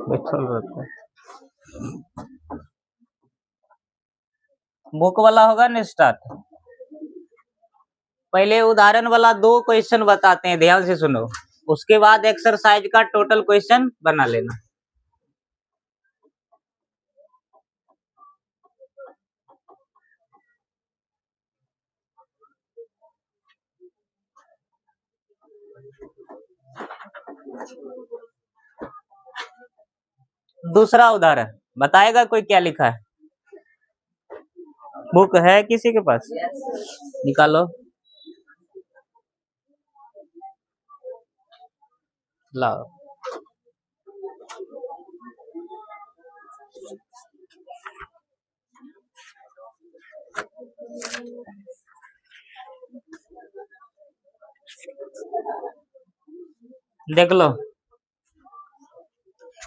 बैठल रहता है। बुक वाला होगा ना स्टार्ट। पहले उदाहरण वाला 2 क्वेश्चन बताते हैं, ध्यान से सुनो, उसके बाद एक्सरसाइज का टोटल क्वेश्चन बना लेना। दूसरा उदाहरण बताएगा कोई क्या लिखा है? बुक है किसी के पास? निकालो, लाओ। देख लो,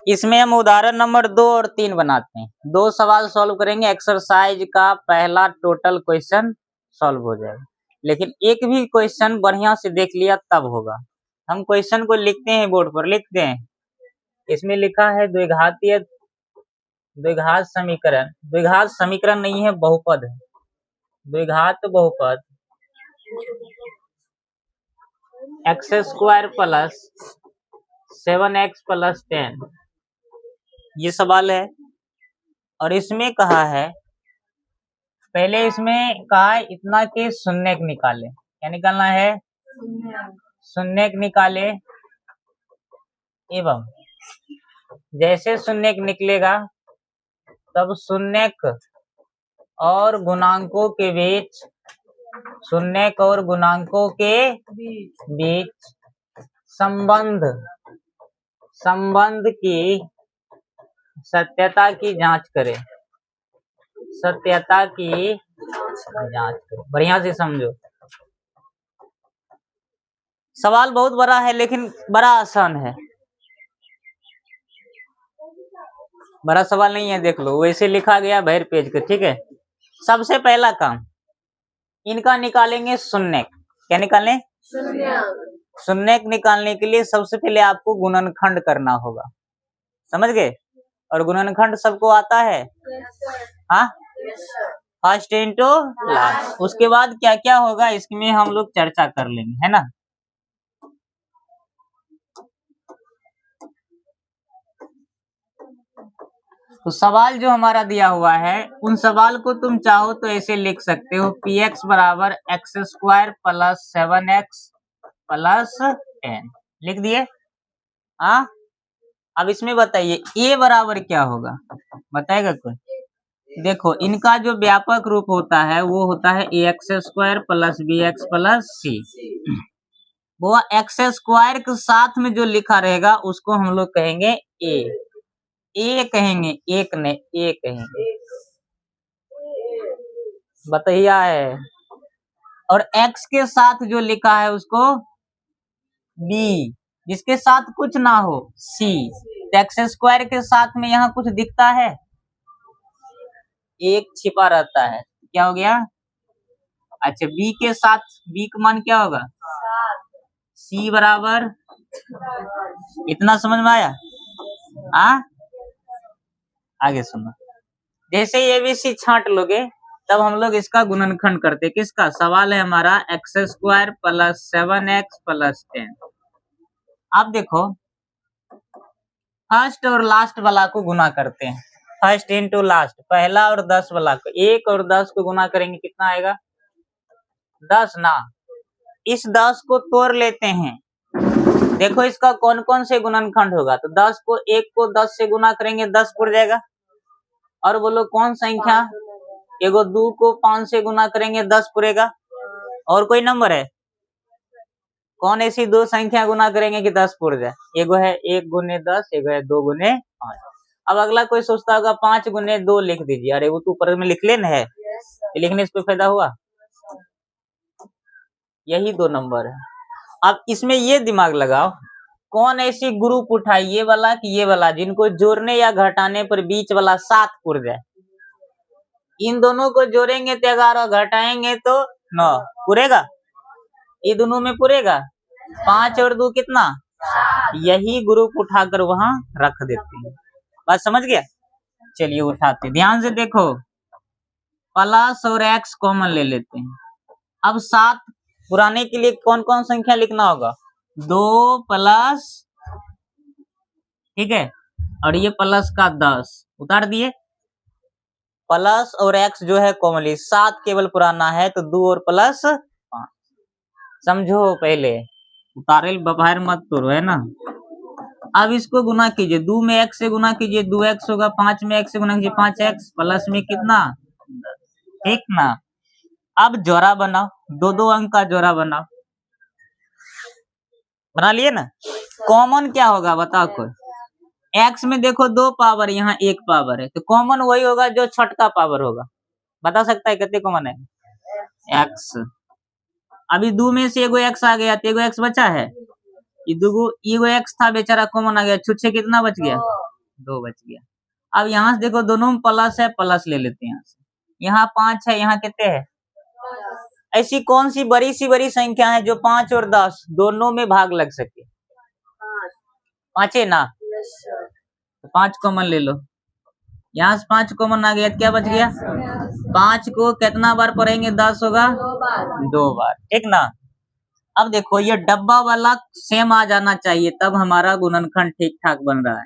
इसमें हम उदाहरण नंबर 2 और 3 बनाते हैं। 2 सवाल सॉल्व करेंगे, एक्सरसाइज का पहला टोटल क्वेश्चन सॉल्व हो जाएगा। लेकिन एक भी क्वेश्चन बढ़िया से देख लिया तब होगा। हम क्वेश्चन को लिखते हैं, बोर्ड पर लिखते हैं। इसमें लिखा है द्विघात समीकरण। द्विघात समीकरण नहीं है, बहुपद है। द्विघात बहुपद x² प्लस 7x प्लस 10, ये सवाल है। और इसमें कहा है, पहले इसमें कहा है इतना के शून्य निकाले। क्या निकालना है? शून्य निकाले। एवं जैसे शून्य निकलेगा तब शून्य और गुणांकों के बीच, शून्य और गुणांकों के बीच संबंध की सत्यता की जांच करें। सत्यता की जांच करें। बढ़िया से समझो, सवाल बहुत बड़ा है लेकिन बड़ा आसान है। बड़ा सवाल नहीं है, देख लो, वैसे लिखा गया बाहर पेज के, ठीक है। सबसे पहला काम इनका निकालेंगे शून्य। क्या निकालें? शून्य निकालने के लिए सबसे पहले आपको गुणनखंड करना होगा, समझ गए? और गुणनखंड सबको आता है? हाँ, फर्स्ट इंटू लास्ट। उसके बाद क्या क्या होगा इसमें हम लोग चर्चा कर लेंगे, है ना। तो सवाल जो हमारा दिया हुआ है, उन सवाल को तुम चाहो तो ऐसे लिख सकते हो, px बराबर x² प्लस 7x प्लस 10। लिख दिए? हाँ, अब इसमें बताइए a बराबर क्या होगा, बताएगा कोई? देखो, इनका जो व्यापक रूप होता है वो होता है ax² plus bx plus c। वो x² के साथ में जो लिखा रहेगा उसको हम लोग कहेंगे a कहेंगे, एक ने a कहेंगे, बताइए है। और x के साथ जो लिखा है उसको b, जिसके साथ कुछ ना हो c। तो x² के साथ में यहाँ कुछ दिखता है, एक छिपा रहता है, क्या हो गया? अच्छा, b के साथ b का मान क्या होगा? c बराबर, इतना समझ में आया? आगे सुनो, जैसे ABC छांट लोगे तब हम लोग इसका गुणनखंड करते। किसका? सवाल है हमारा x² प्लस 7x प्लस 10। अब देखो, फर्स्ट और लास्ट वाला को गुना करते हैं। फर्स्ट इंटू लास्ट, पहला और 10 वाला को, 1 और 10 को गुना करेंगे, कितना आएगा? 10 ना। इस 10 को तोड़ लेते हैं, देखो इसका कौन कौन से गुणनखंड होगा। तो 10 को 1 को 10 से गुना करेंगे, 10 पुर जाएगा। और बोलो कौन संख्या? एगो 2 को 5 से गुना करेंगे, 10 पुरेगा। और कोई नंबर है? कौन ऐसी 2 संख्या गुना करेंगे कि 10 पुर जाए? एगो है 1 गुने 10, एगो है 2 गुने 5। अब अगला कोई सोचता होगा 5 गुने 2 लिख दीजिए। अरे वो तो ऊपर में लिख लेना है, लिखने से कोई फायदा हुआ? यही 2 नंबर है। अब इसमें ये दिमाग लगाओ, कौन ऐसी ग्रुप उठाई, ये वाला कि ये वाला, जिनको जोड़ने या घटाने पर बीच वाला 7 पुर जाए। इन दोनों को जोड़ेंगे तो 11, घटाएंगे तो 9, पुरेगा? ये दोनों में पुरेगा? 5 और 2 कितना? यही ग्रुप उठाकर वहां रख देते हैं। बात समझ गया? चलिए उठाते, ध्यान से देखो, प्लस और एक्स कॉमन ले लेते हैं। अब 7 पुराने के लिए कौन कौन संख्या लिखना होगा? 2 प्लस, ठीक है, और ये प्लस का 10 उतार दिए, प्लस और एक्स जो है कॉमनली, 7 केवल पुराना है तो 2 और प्लस 5। समझो, पहले उतारे बाहर मत करो, है ना। अब इसको गुना कीजिए, 2 में x से गुना कीजिए, 2x होगा, 5 में x से गुना कीजिए, 5x, प्लस में कितना, ठीक ना। अब जोड़ा बनाओ, 2 अंक का जोड़ा बनाओ, बना लिए ना। कॉमन क्या होगा बताओ कोई? x में देखो 2 पावर, यहाँ 1 पावर है, तो कॉमन वही होगा जो छठा पावर होगा। बता सकता है कितने कॉमन है? x। अभी 2 में से एगो x आ गया तो एगो x बचा है, एगो x था बेचारा, कॉमन आ गया, छुट से कितना बच गया? 2 बच गया। अब यहाँ से देखो दोनों में प्लस है, प्लस ले लेते हैं यहाँ से। यहाँ 5 है, यहाँ कितने है? ऐसी कौन सी बड़ी संख्या है जो 5 और 10 दोनों में भाग लग सके? 5 है ना, तो 5 कॉमन ले लो। यहाँ से 5 कॉमन आ गया, क्या बच गया? 5 को कितना बार पढ़ेंगे? 10 होगा 2 बार, ठीक ना। अब देखो ये डब्बा वाला सेम आ जाना चाहिए, तब हमारा गुणनखंड ठीक ठाक बन रहा है।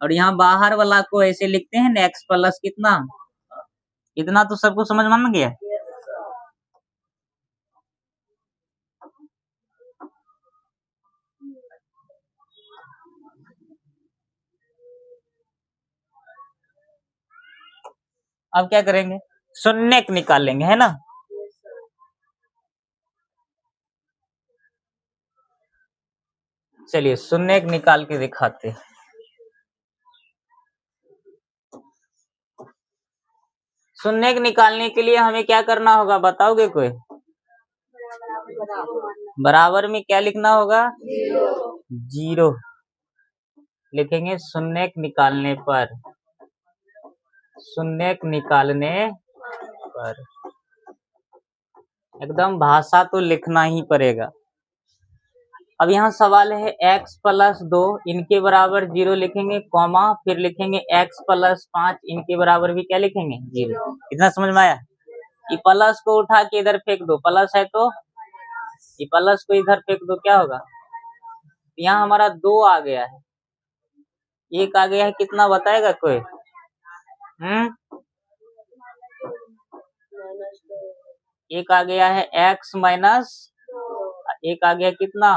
और यहाँ बाहर वाला को ऐसे लिखते हैं, एक्स प्लस कितना, इतना तो सबको समझ में गया। अब क्या करेंगे? शून्य निकाल लेंगे, है ना। चलिए शून्य निकाल के दिखाते। शून्य निकालने के लिए हमें क्या करना होगा बताओगे कोई? बराबर में क्या लिखना होगा? 0 लिखेंगे। शून्य निकालने पर, शून्य निकालने पर एकदम भाषा तो लिखना ही पड़ेगा। अब यहाँ सवाल है x प्लस 2 इनके बराबर 0 लिखेंगे, कॉमा, फिर लिखेंगे x प्लस 5 इनके बराबर भी क्या लिखेंगे? 0। इतना समझ में आया? ये प्लस को उठा के इधर फेंक दो, प्लस है तो ये प्लस को इधर फेंक दो, क्या होगा? यहाँ हमारा 2 आ गया है, 1 आ गया है, कितना बताएगा कोई? एक आ गया है x माइनस, एक आ गया कितना?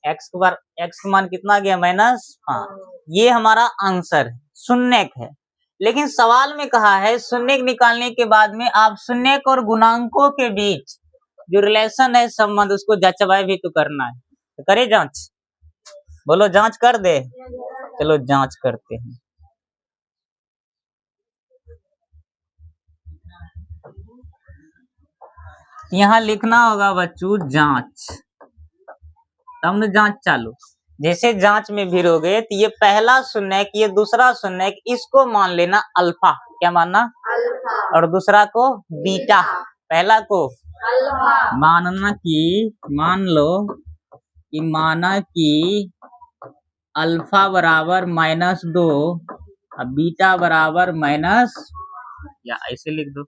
x का मान कितना आ गया? -5। ये हमारा आंसर है, शून्य है। लेकिन सवाल में कहा है शून्य निकालने के बाद में आप शून्य और गुणांकों के बीच जो रिलेशन है, संबंध, उसको जांचवाए भी तो करना है। तो करे जांच, बोलो जांच कर दे। चलो जांच करते हैं। यहाँ लिखना होगा बच्चों जांच, तब न जांच चालू। जैसे जांच में भिड़ोगे तो ये पहला शून्य, ये दूसरा शून्य, इसको मान लेना अल्फा। क्या मानना? अल्फा। और दूसरा को बीटा, पहला को अल्फा। मानना कि, मान लो कि माना कि अल्फा बराबर -2 और बीटा बराबर माइनस, या ऐसे लिख दो,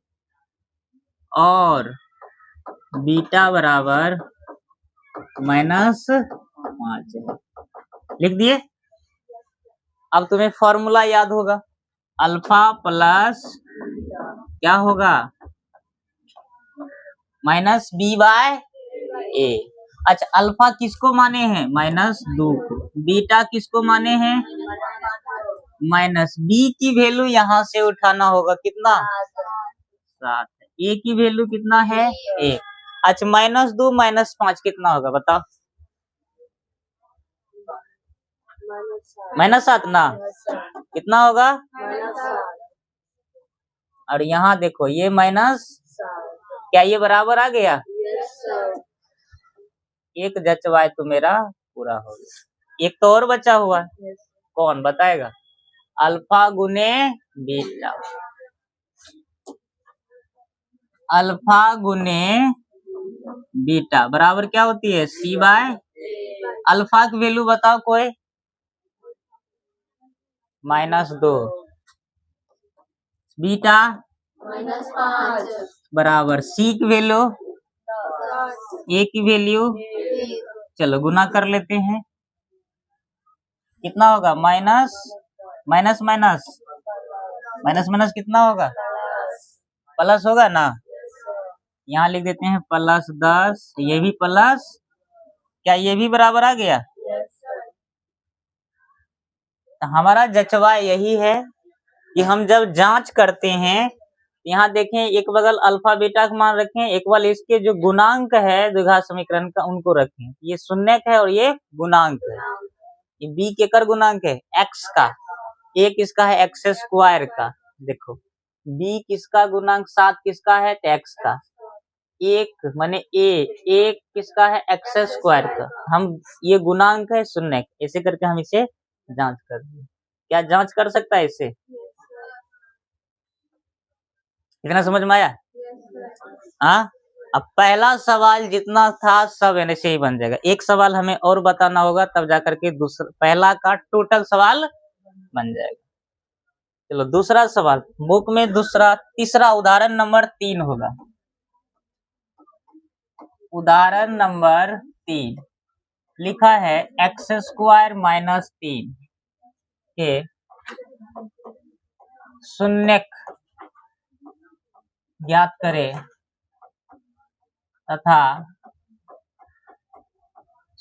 और बीटा बराबर -5 लिख दिए। अब तुम्हें फॉर्मूला याद होगा, अल्फा प्लस क्या होगा? -b/a। अच्छा, अल्फा किसको माने हैं? -2 को। बीटा किसको माने हैं? -b की वैल्यू यहाँ से उठाना होगा, कितना? 7। a की वैल्यू कितना है? 1। अच्छा, -2 -5 कितना होगा बताओ? -7 ना, कितना होगा? और यहाँ देखो ये माइनस, क्या ये बराबर आ गया? एक जचवाए तो मेरा पूरा हो गया। एक तो और बचा हुआ है, कौन बताएगा? अल्फा गुने बीटा, अल्फा गुने बीटा बराबर क्या होती है? c/a। अल्फा की वैल्यू बताओ कोई, -2, बीटा -5 बराबर, सी की वैल्यू, ए की वैल्यू, चलो गुना कर लेते हैं, कितना होगा, minus minus minus minus minus कितना होगा, प्लस होगा ना, यहाँ लिख देते हैं +10, ये भी प्लस, क्या ये भी बराबर आ गया, तो हमारा जचवा यही है कि हम जब जांच करते हैं, यहाँ देखें एक बगल अल्फा बीटा का मान रखें, एक बगल इसके जो गुणांक है द्विघात समीकरण का उनको रखें, ये शून्यक है और ये गुणांक है, ये बी केकर गुणांक है, एक्स का, एक इसका है एक्स स्क्वायर का, देखो बी किसका गुणांक 7 किसका है, एक्स का, एक माने एक किसका है, एक्स स्क्वायर का, हम ये गुणांक है शून्यक, ऐसे करके हम इसे जांच कर दें, क्या जांच कर सकता है इससे, इतना समझ में आया, हाँ। अब पहला सवाल जितना था सब ऐसे ही बन जाएगा, एक सवाल हमें और बताना होगा तब जाकर के दूसरा पहला का टोटल सवाल बन जाएगा। चलो दूसरा सवाल, बुक में तीसरा उदाहरण नंबर 3 होगा, उदाहरण नंबर 3 लिखा है x² - 3 के शून्यक ज्ञात करें तथा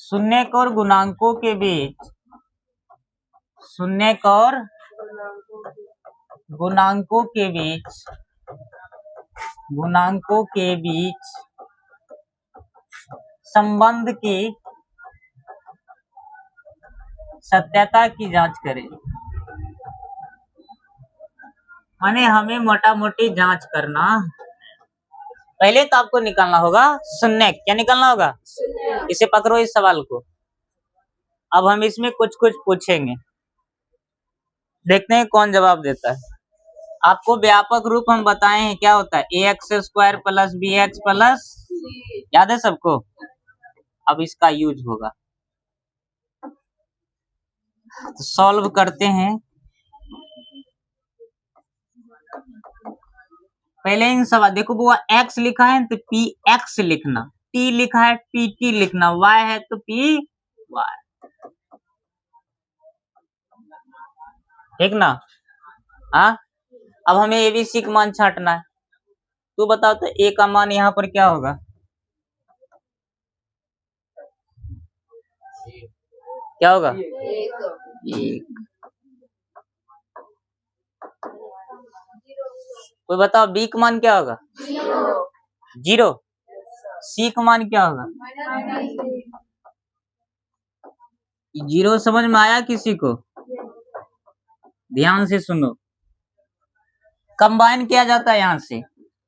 शून्यक और गुणांकों के बीच संबंध की सत्यता की जांच करें, माने हमें मोटा मोटी जांच करना, पहले तो आपको निकालना होगा शून्यक, क्या निकालना होगा, इसे पकड़ो इस सवाल को, अब हम इसमें कुछ कुछ पूछेंगे, देखते हैं कौन जवाब देता है। आपको व्यापक रूप हम बताए हैं क्या होता है, ax² + bx प्लस, याद है सबको, अब इसका यूज होगा, तो सॉल्व करते हैं। पहले इन सवाल देखो, बुआ x लिखा है तो px लिखना, t लिखा है pt लिखना, y है तो py, ठीक ना, हाँ। अब हमें एबीसी का मान छांटना है, तू बताओ तो ए का मान यहाँ पर क्या होगा, क्या होगा, 1। कोई बताओ बी का मान क्या होगा, 0। सी का मान क्या होगा, 0। समझ में आया किसी को, ध्यान से सुनो, कंबाइन किया जाता है यहाँ से,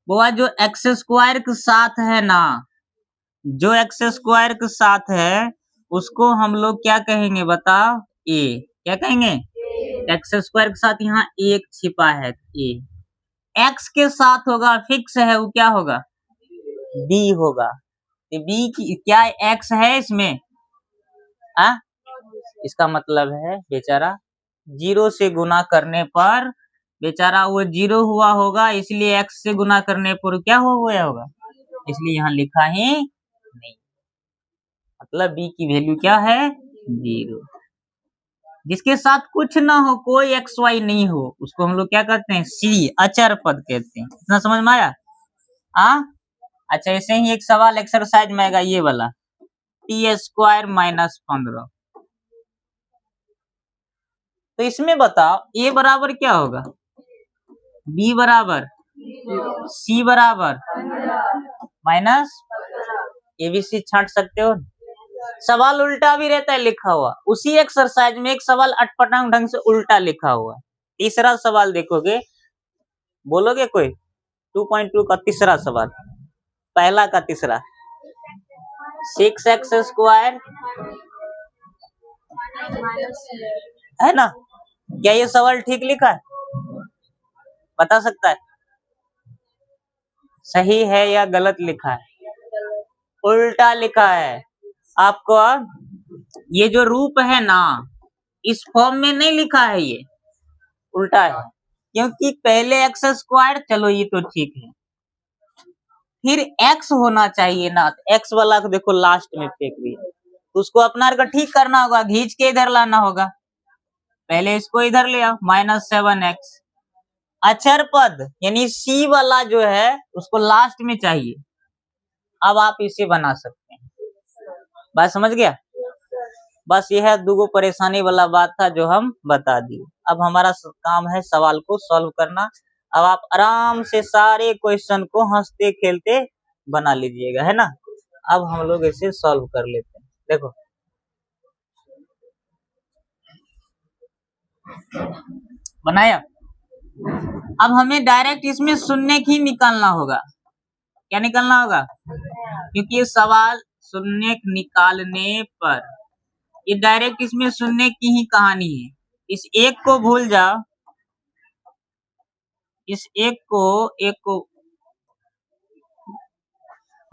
वो जो x² के साथ है ना, जो x² के साथ है उसको हम लोग क्या कहेंगे बताओ, a, क्या कहेंगे, x² के साथ यहाँ 1 छिपा है, a, x के साथ होगा फिक्स है, वो क्या होगा, b होगा, तो b की क्या x है इसमें, इसका मतलब है बेचारा 0 से गुना करने पर बेचारा वो 0 हुआ होगा, इसलिए x से गुना करने पर क्या हुआ होगा, इसलिए यहाँ लिखा ही नहीं, मतलब b की वैल्यू क्या है, 0। जिसके साथ कुछ ना हो, कोई एक्स वाई नहीं हो, उसको हम लोग क्या कहते हैं, सी, अचर पद कहते हैं, इतना समझ में आया, अच्छा ऐसे ही एक सवाल एक्सरसाइज में आएगा ये वाला, t² - 15, तो इसमें बताओ a बराबर क्या होगा, b बराबर, c बराबर माइनस, एबीसी छांट सकते हो, सवाल उल्टा भी रहता है लिखा हुआ, उसी एक्सरसाइज में एक सवाल अटपटांग ढंग से उल्टा लिखा हुआ है। तीसरा सवाल देखोगे, बोलोगे कोई, 2.2 का तीसरा सवाल, पहला का तीसरा, 6x² है ना, क्या ये सवाल ठीक लिखा है, बता सकता है, सही है या गलत लिखा है, उल्टा लिखा है, आपको ये जो रूप है ना, इस फॉर्म में नहीं लिखा है, ये उल्टा है, क्योंकि पहले एक्स स्क्वायर, चलो ये तो ठीक है, फिर एक्स होना चाहिए ना, तो एक्स वाला को देखो लास्ट में फेंक दिया, तो उसको अपना को ठीक करना होगा, खींच के इधर लाना होगा, पहले इसको इधर ले आओ, -7x। अचर पद यानी सी वाला जो है उसको लास्ट में चाहिए, अब आप इसे बना सकते हैं। बात समझ गया? बस यह दुगो परेशानी वाला बात था जो हम बता दिए। अब हमारा काम है सवाल को सॉल्व करना। अब आप आराम से सारे क्वेश्चन को हंसते खेलते बना लीजिएगा, है ना। अब हम लोग इसे सॉल्व कर लेते हैं। देखो बनाया। अब हमें डायरेक्ट इसमें शून्य ही निकालना होगा। क्या निकालना होगा? क्योंकि ये सवाल शून्य निकालने पर, ये डायरेक्ट इसमें शून्य की ही कहानी है। इस एक को भूल जाओ, इस एक को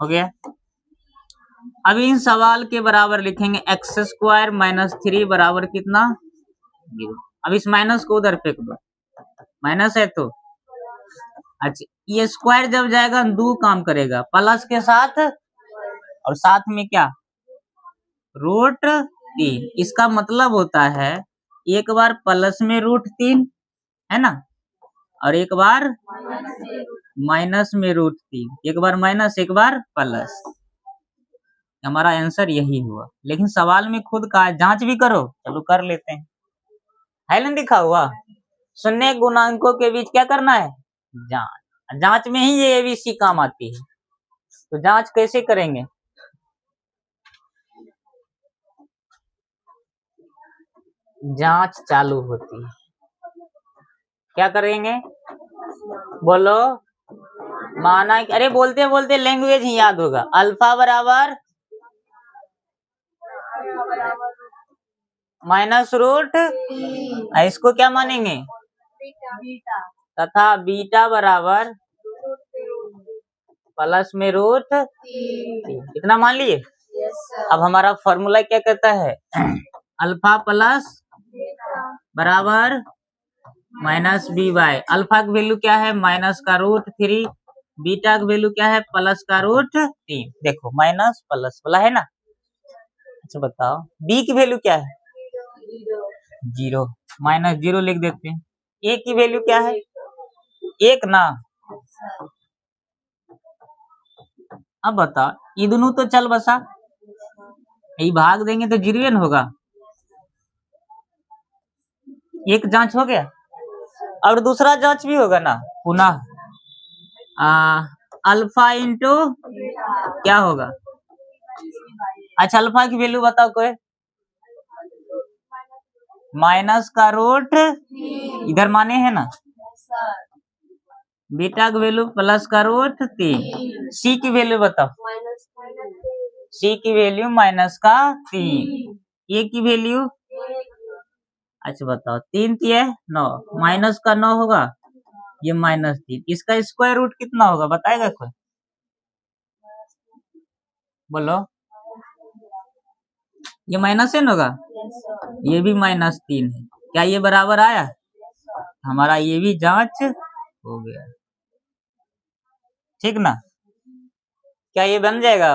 हो गया। अब इन सवाल के बराबर लिखेंगे x² - 3 बराबर कितना? 0। अब इस माइनस को उधर फेंक दो, माइनस है तो अच्छा, ये स्क्वायर जब जाएगा दो काम करेगा, प्लस के साथ और साथ में क्या? √3। इसका मतलब होता है एक बार प्लस में √3 है ना, और एक बार माइनस में √3, एक बार माइनस एक बार प्लस। हमारा आंसर यही हुआ, लेकिन सवाल में खुद का जांच भी करो। चलो कर लेते हैं, है ना लिखा हुआ शून्य गुणांकों के बीच क्या करना है? जांच। जांच में ही ये एबीसी काम आती है। तो जांच कैसे करेंगे? जांच चालू होती है, क्या करेंगे? बोलो। माना, अरे बोलते बोलते लैंग्वेज ही याद होगा। अल्फा बराबर -√, इसको क्या मानेंगे? तथा बीटा बराबर प्लस में √3, इतना मान लिए। अब हमारा फॉर्मूला क्या कहता है? अल्फा प्लस बराबर -b/। अल्फा की वैल्यू क्या है? माइनस का √3, बीटा की वैल्यू क्या है? प्लस का √3। देखो माइनस प्लस वाला है ना। अच्छा बताओ बी की वैल्यू क्या है? 0, -0 लिख देते हैं। ए की वैल्यू क्या है? 1 ना। अब बताओ ये दोनों तो चल बसा, ये भाग देंगे तो 0 न होगा। एक जांच हो गया, और दूसरा जांच भी होगा ना पुनः। अल्फा इंटू क्या होगा? अच्छा अल्फा की वैल्यू बताओ कोई। माइनस का √, इधर माने है ना। बीटा की वैल्यू प्लस का √3। सी की वैल्यू बताओ। सी की वैल्यू -3। ए की वैल्यू अच्छा बताओ 3 3 9, माइनस का 9 होगा, ये -3। इसका स्क्वायर रूट कितना होगा बताएगा कोई? बोलो। ये -n होगा, ये भी -3 है। क्या ये बराबर आया? हमारा ये भी जांच हो गया, ठीक ना। क्या ये बन जाएगा?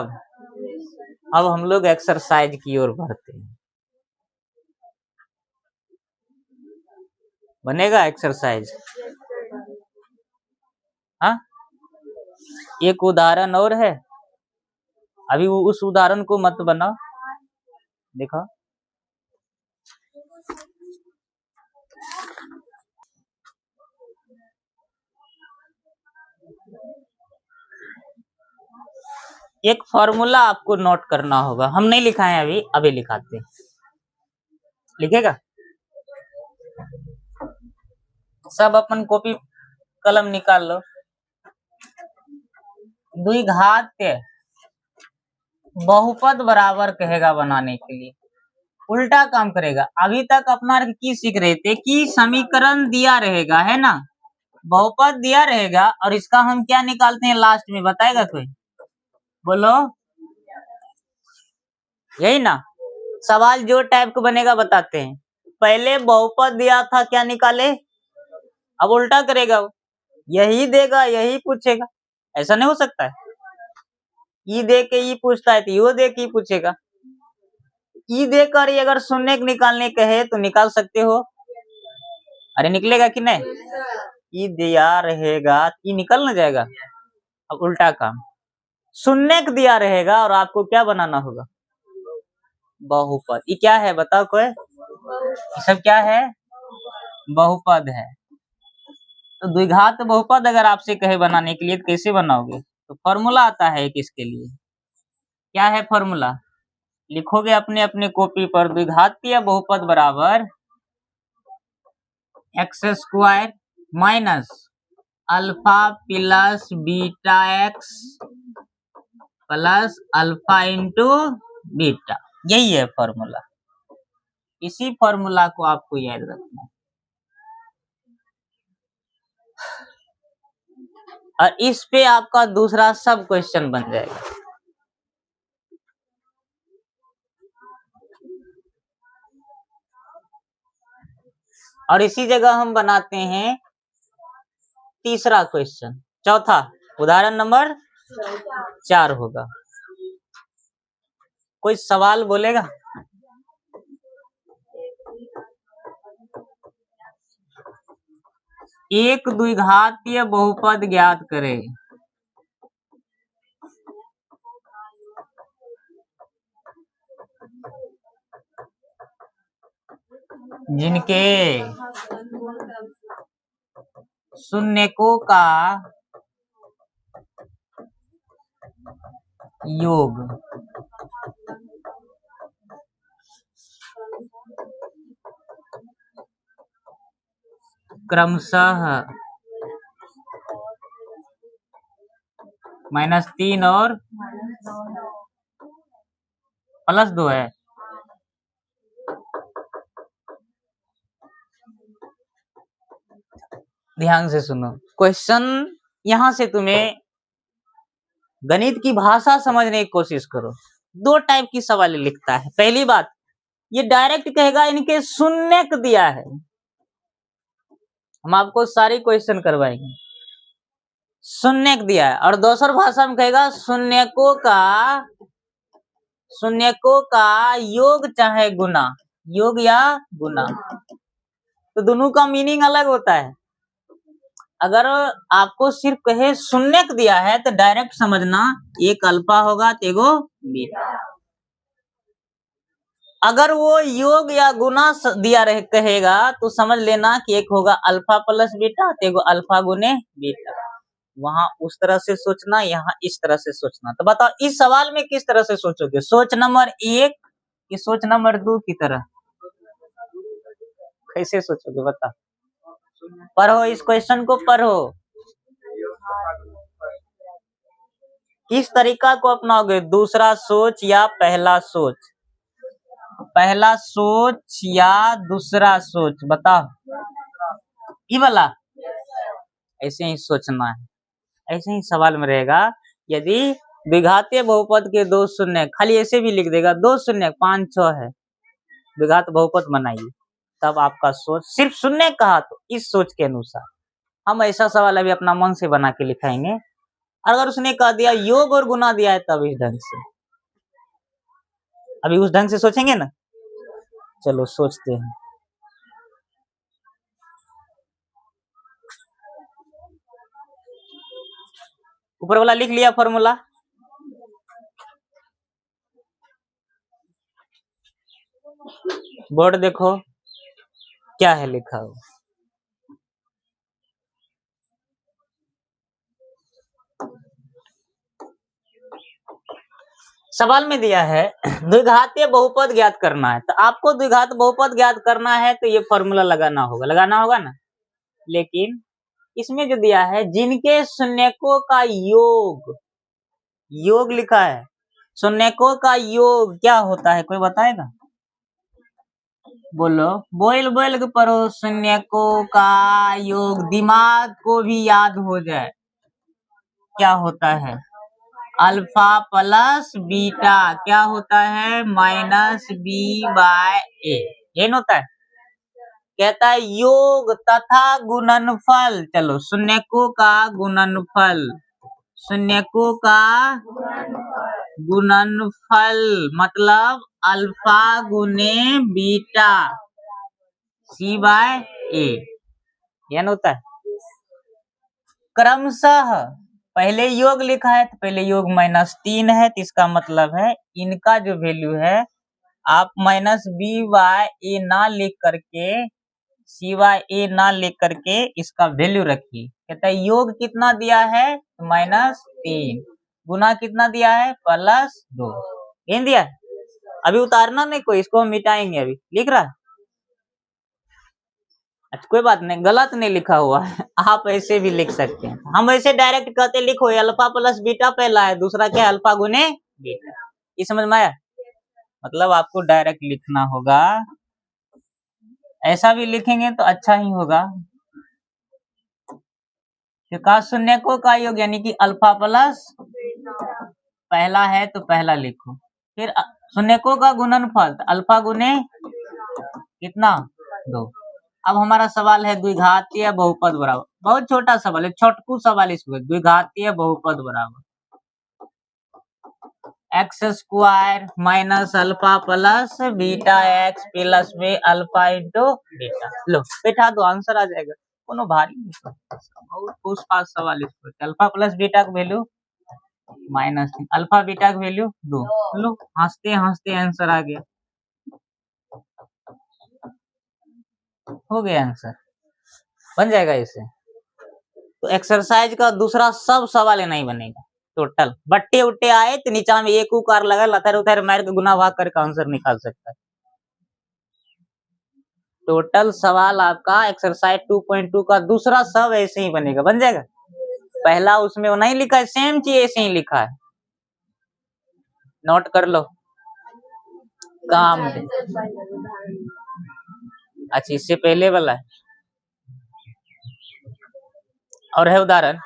अब हम लोग एक्सरसाइज की ओर बढ़ते हैं। बनेगा एक्सरसाइज? हाँ, एक उदाहरण और है, अभी वो उस उदाहरण को मत बनाओ। देखो एक फॉर्मूला आपको नोट करना होगा, हम नहीं लिखा है अभी, अभी लिखाते हैं। लिखेगा सब, अपन कॉपी कलम निकाल लो। द्विघात बहुपद बराबर कहेगा बनाने के लिए, उल्टा काम करेगा। अभी तक अपना की सीख रहे थे कि समीकरण दिया रहेगा, है ना, बहुपद दिया रहेगा, और इसका हम क्या निकालते हैं लास्ट में, बताएगा कोई? बोलो, यही ना। सवाल जो टाइप का बनेगा बताते हैं। पहले बहुपद दिया था, क्या निकाले, अब उल्टा करेगा वो, यही देगा यही पूछेगा, ऐसा नहीं हो सकता है। ई दे के ई पूछता है तो यो दे के ई पूछेगा। ई देकर अगर शून्य निकालने कहे तो निकाल सकते हो, अरे निकलेगा कि नहीं, ई दिया रहेगा ई निकल न जाएगा। अब उल्टा काम, शून्य दिया रहेगा और आपको क्या बनाना होगा, बहुपद। ये क्या है बताओ कोई, ये सब क्या है, बहुपद है। तो द्विघात बहुपद अगर आपसे कहे बनाने के लिए तो कैसे बनाओगे, तो फॉर्मूला आता है एक इसके लिए। क्या है फॉर्मूला, लिखोगे अपने अपने कॉपी पर, द्विघातीय बहुपद बराबर x square minus alpha plus beta x plus alpha into beta, यही है फॉर्मूला। इसी फॉर्मूला को आपको याद रखना है। और इस पे आपका दूसरा सब क्वेश्चन बन जाएगा। और इसी जगह हम बनाते हैं तीसरा क्वेश्चन, चौथा उदाहरण नंबर 4 होगा। कोई सवाल बोलेगा, एक द्विघातीय बहुपद ज्ञात करें। जिनके शून्यकों का योग क्रमशः -3 और +2 है। ध्यान से सुनो क्वेश्चन, यहां से तुम्हें गणित की भाषा समझने की कोशिश करो। 2 टाइप की सवाल लिखता है। पहली बात, ये डायरेक्ट कहेगा इनके शून्य दिया है, हम आपको सारी क्वेश्चन करवाएंगे, शून्य दिया है। और दूसर भाषा में कहेगा शून्यकों का योग चाहे गुना, योग या गुना, तो दोनों का मीनिंग अलग होता है। अगर आपको सिर्फ कहे शून्य दिया है तो डायरेक्ट समझना एक अल्फा होगा तो एगो बीटा। अगर वो योग या गुना दिया रहे कहेगा तो समझ लेना कि एक होगा अल्फा प्लस बीटा तो एगो अल्फा गुने बीटा। वहां उस तरह से सोचना, यहाँ इस तरह से सोचना। तो बताओ इस सवाल में किस तरह से सोचोगे, सोच नंबर 1 कि सोच नंबर 2 की तरह, कैसे सोचोगे बताओ। पढ़ो इस क्वेश्चन को, पढ़ो। किस तरीका को अपनाओगे, दूसरा सोच या पहला सोच, पहला सोच या दूसरा सोच, बताओ। ये वाला ऐसे ही सोचना है, ऐसे ही सवाल में रहेगा। यदि द्विघातीय बहुपद के 2 शून्य, खाली ऐसे भी लिख देगा 2 शून्य 5 6 है, द्विघात बहुपद बनाइए, तब आपका सोच सिर्फ शून्य कहा तो इस सोच के अनुसार हम ऐसा सवाल अभी अपना मन से बना के लिखाएंगे। अगर उसने कह दिया योग और गुना दिया है तब इस ढंग से, अभी उस ढंग से सोचेंगे ना। चलो सोचते हैं। ऊपर वाला लिख लिया फॉर्मूला, बोर्ड देखो क्या है लिखा हुआ। सवाल में दिया है द्विघातीय बहुपद ज्ञात करना है, तो आपको द्विघात बहुपद ज्ञात करना है तो ये फॉर्मूला लगाना होगा ना। लेकिन इसमें जो दिया है जिनके शून्यकों का योग, योग लिखा है, शून्यकों का योग क्या होता है, कोई बताएगा, बोलो, बोल के पढ़ो। शून्यकों का योग, दिमाग को भी याद हो जाए क्या होता है, अल्फा प्लस बीटा क्या होता है माइनस बी बाय ए, ये न होता है। कहता है योग तथा गुणनफल, चलो शून्यकों का गुणनफल, शून्यकों का गुणनफल मतलब अल्फा गुने बीटा सी बाय ए, यह होता है। क्रमशः पहले योग लिखा है तो पहले योग -3 है, तो इसका मतलब है इनका जो वैल्यू है आप माइनस बी वाई ए ना लिख करके सी वाई ए ना लिख करके इसका वैल्यू रखिए। कहता है योग कितना दिया है -3, गुना कितना दिया है +2, ये दिया है। अभी उतारना नहीं कोई, इसको हम मिटाएंगे, अभी लिख रहा है। अच्छा कोई बात नहीं, गलत नहीं लिखा हुआ है, आप ऐसे भी लिख सकते हैं। हम ऐसे डायरेक्ट कहते लिखो अल्फा प्लस बीटा पहला है, दूसरा क्या है अल्फा गुने बीटा, ये समझ में आया। मतलब आपको डायरेक्ट लिखना होगा, ऐसा भी लिखेंगे तो अच्छा ही होगा। का शून्यकों का योग यानी कि अल्फा प्लस पहला है तो पहला लिखो, फिर शून्यकों का गुणनफल अल्फा गुने कितना 2। अब हमारा सवाल है द्विघातीय बहुपद बराबर, बहुत छोटा सवाल है, छोटकू सवाल इसको, द्विघातीय बहुपद बराबर x square minus alpha plus beta x plus में अल्फा इंटू बीटा। लो बैठा दो, आंसर आ जाएगा, कोनो भारी नहीं, बहुत पूछताछ सवाल इसको। अल्फा प्लस बीटा का वैल्यू -3, अल्फा बीटा का वैल्यू 2। लो हंसते हंसते आंसर आ गया, हो गया आंसर, बन जाएगा इससे। तो एक्सरसाइज का दूसरा सब सवाल नहीं बनेगा, टोटल बट्टे उट्टे आए तो नीचा में एक उकार लगा लतर उतर मार के गुना भाग करके आंसर निकाल सकता है। टोटल सवाल आपका एक्सरसाइज 2.2 का दूसरा सब ऐसे ही बनेगा, बन जाएगा। पहला उसमें वो नहीं लिखा है, सेम चीज ऐसे ही लिखा है, नोट कर लो काम। अच्छा इससे पहले वाला है और है उदाहरण